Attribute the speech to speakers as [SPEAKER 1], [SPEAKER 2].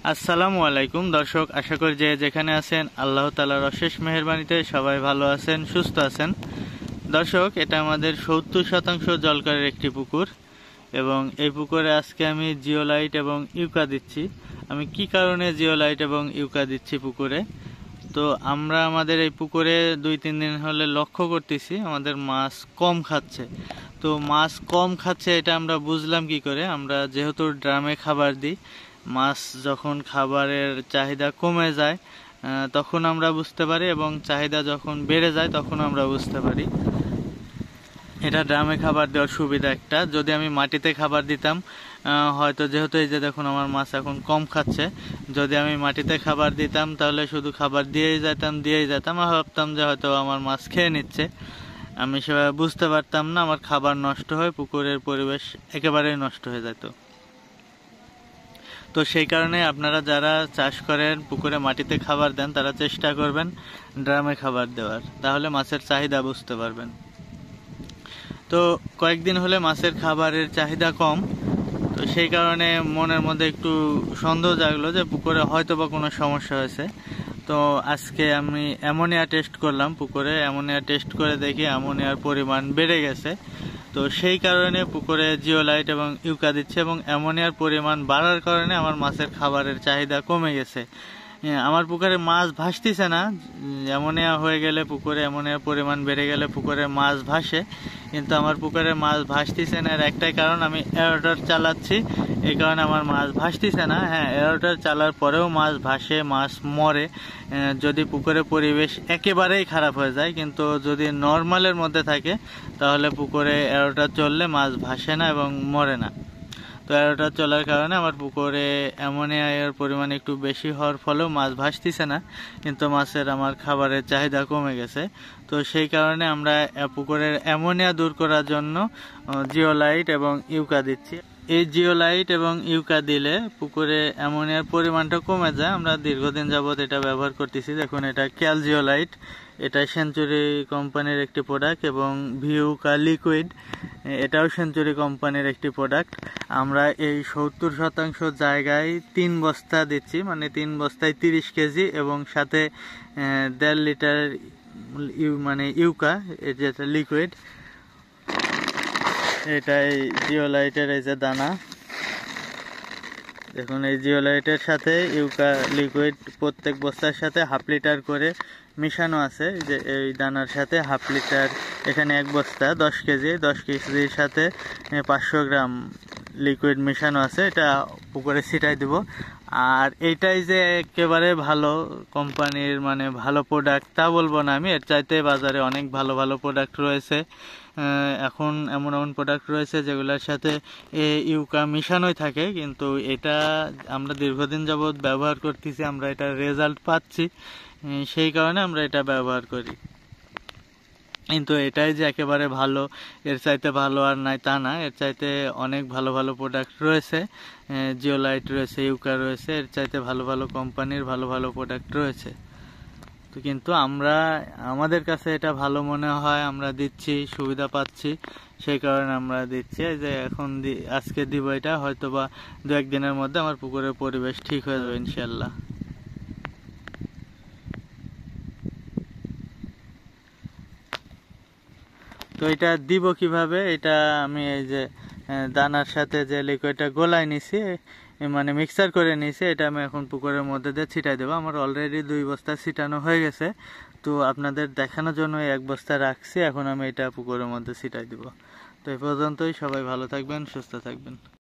[SPEAKER 1] আসসালামু আলাইকুম দর্শক, আশা করি যে যেখানে আছেন আল্লাহ তাআলার অশেষ মেহেরবানিতে সবাই ভালো আছেন, সুস্থ আছেন। দর্শক, এটা আমাদের 70% জলকরের একটি পুকুর এবং এই পুকুরে আজকে আমি জিওলাইট এবং ইউকা দিচ্ছি। আমি কি কারণে জিওলাইট এবং ইউকা দিচ্ছি পুকুরে, তো আমরা আমাদের এই পুকুরে 2-3 দিন হলে লক্ষ্য করতেছি আমাদের মাছ কম খাচ্ছে। তো মাছ কম খাচ্ছে এটা আমরা বুঝলাম কি করে, আমরা যেহেতু ড্রামে খাবার দিই, মাছ যখন খাবারের চাহিদা কমে যায় তখন আমরা বুঝতে পারি, এবং চাহিদা যখন বেড়ে যায় তখন আমরা বুঝতে পারি। এটা ড্রামে খাবার দেওয়ার সুবিধা একটা। যদি আমি মাটিতে খাবার দিতাম, হয়তো যেহেতু এই যে দেখুন আমার মাছ এখন কম খাচ্ছে, যদি আমি মাটিতে খাবার দিতাম তাহলে শুধু খাবার দিয়েই যেতাম আর ভাবতাম যে হয়তো আমার মাছ খেয়ে নিচ্ছে। আমি সেভাবে বুঝতে পারতাম না, আমার খাবার নষ্ট হয়, পুকুরের পরিবেশ একেবারেই নষ্ট হয়ে যেত। তো সেই কারণে আপনারা যারা চাষ করেন, পুকুরে মাটিতে খাবার দেন, তারা চেষ্টা করবেন ড্রামে খাবার দেওয়ার, তাহলে মাছের চাহিদা বুঝতে পারবেন। তো কয়েকদিন হলে মাছের খাবারের চাহিদা কম, তো সেই কারণে মনের মধ্যে একটু সন্দেহ জাগলো যে পুকুরে হয়তো বা কোনো সমস্যা হয়েছে। তো আজকে আমি অ্যামোনিয়া টেস্ট করলাম পুকুরে, অ্যামোনিয়া টেস্ট করে দেখি অ্যামোনিয়ার পরিমাণ বেড়ে গেছে। তো সেই কারণে পুকুরে জিওলাইট এবং ইউকা দিচ্ছে, এবং অ্যামোনিয়ার পরিমাণ বাড়ার কারণে আমার মাছের খাবারের চাহিদা কমে গেছে। আমার পুকুরে মাছ ভাসতেছে না, অ্যামোনিয়া হয়ে গেলে পুকুরে অ্যামোনিয়ার পরিমাণ বেড়ে গেলে পুকুরে মাছ ভাসে, কিন্তু আমার পুকুরে মাছ ভাসতেছে না। এর একটাই কারণ, আমি এয়ারোটার চালাচ্ছি, এই কারণে আমার মাছ ভাসতেছে না। হ্যাঁ, এয়ারোটার চালার পরেও মাছ ভাসে, মাছ মরে যদি পুকুরের পরিবেশ একেবারেই খারাপ হয়ে যায়। কিন্তু যদি নর্মালের মধ্যে থাকে তাহলে পুকুরে এয়ারোটার চললে মাছ ভাসে না এবং মরে না। তো এয়ারোটা চলার কারণে আমার পুকুরে অ্যামোনিয়া এর পরিমাণ একটু বেশি হওয়ার ফলেও মাছ ভাসতেছে না, কিন্তু মাছের আমার খাবারের চাহিদা কমে গেছে। তো সেই কারণে আমরা পুকুরের অ্যামোনিয়া দূর করার জন্য জিওলাইট এবং ইউকা দিচ্ছি। এই জিওলাইট এবং ইউকা দিলে পুকুরে অ্যামোনিয়ার পরিমাণটা কমে যায়। আমরা দীর্ঘদিন যাবৎ এটা ব্যবহার করতেছি। দেখুন, এটা ক্যালজিওলাইট, এটা সেঞ্চুরি কোম্পানির একটি প্রোডাক্ট, এবং ভিউকা লিকুইড, এটাও সেঞ্চুরি কোম্পানির একটি প্রোডাক্ট। আমরা এই 70% জায়গায় 3 বস্তা দিচ্ছি, মানে 3 বস্তায় 30 কেজি, এবং সাথে 1.5 লিটার মানে ইউকা, যেটা লিকুইড। এটাই জিওলাইটের এই যে দানা, দেখুন এই জিওলাইটের সাথে ইউকা লিকুইড প্রত্যেক বস্তার সাথে 1/2 লিটার করে মিশানো আছে। যে এই দানার সাথে 1/2 লিটার, এখানে 1 বস্তা 10 কেজি, 10 কেজির সাথে 500 গ্রাম লিকুইড মিশানো আছে। এটা পুকুরে ছিটাই দিব। আর এইটাই যে একেবারে ভালো কোম্পানির, মানে ভালো প্রোডাক্ট তা বলবো না আমি, এর চাইতে বাজারে অনেক ভালো ভালো প্রোডাক্ট রয়েছে। এখন এমন এমন প্রোডাক্ট রয়েছে যেগুলোর সাথে ইউকা মিশানোই থাকে, কিন্তু এটা আমরা দীর্ঘদিন যাবৎ ব্যবহার করতেছি, আমরা এটার রেজাল্ট পাচ্ছি, সেই কারণে আমরা এটা ব্যবহার করি। কিন্তু এটাই যে একেবারে ভালো, এর চাইতে ভালো আর নাই তা না, এর চাইতে অনেক ভালো ভালো প্রোডাক্ট রয়েছে। জিওলাইট রয়েছে, ইউকা রয়েছে, এর চাইতে ভালো ভালো কোম্পানির ভালো ভালো প্রোডাক্ট রয়েছে। তো কিন্তু আমাদের কাছে এটা ভালো মনে হয়, আমরা দিচ্ছি, সুবিধা পাচ্ছি, সেই কারণে আমরা দিচ্ছি। যে এখন আজকে দিব, এটা হয়তো বা 2-1 দিনের মধ্যে আমার পুকুরের পরিবেশ ঠিক হয়ে যাবে ইনশাল্লাহ। তো এটা দিব কিভাবে, এটা আমি এই যে দানার সাথে যে লিকুইডটা গোলায় নিছি, মানে মিক্সার করে নিছি, এটা আমি এখন পুকুরের মধ্যে দিয়ে ছিটাই দেবো। আমার অলরেডি 2 বস্তা ছিটানো হয়ে গেছে, তো আপনাদের দেখানোর জন্য 1 বস্তা রাখছি, এখন আমি এটা পুকুরের মধ্যে ছিটাই দিব। তো এই পর্যন্তই, সবাই ভালো থাকবেন, সুস্থ থাকবেন।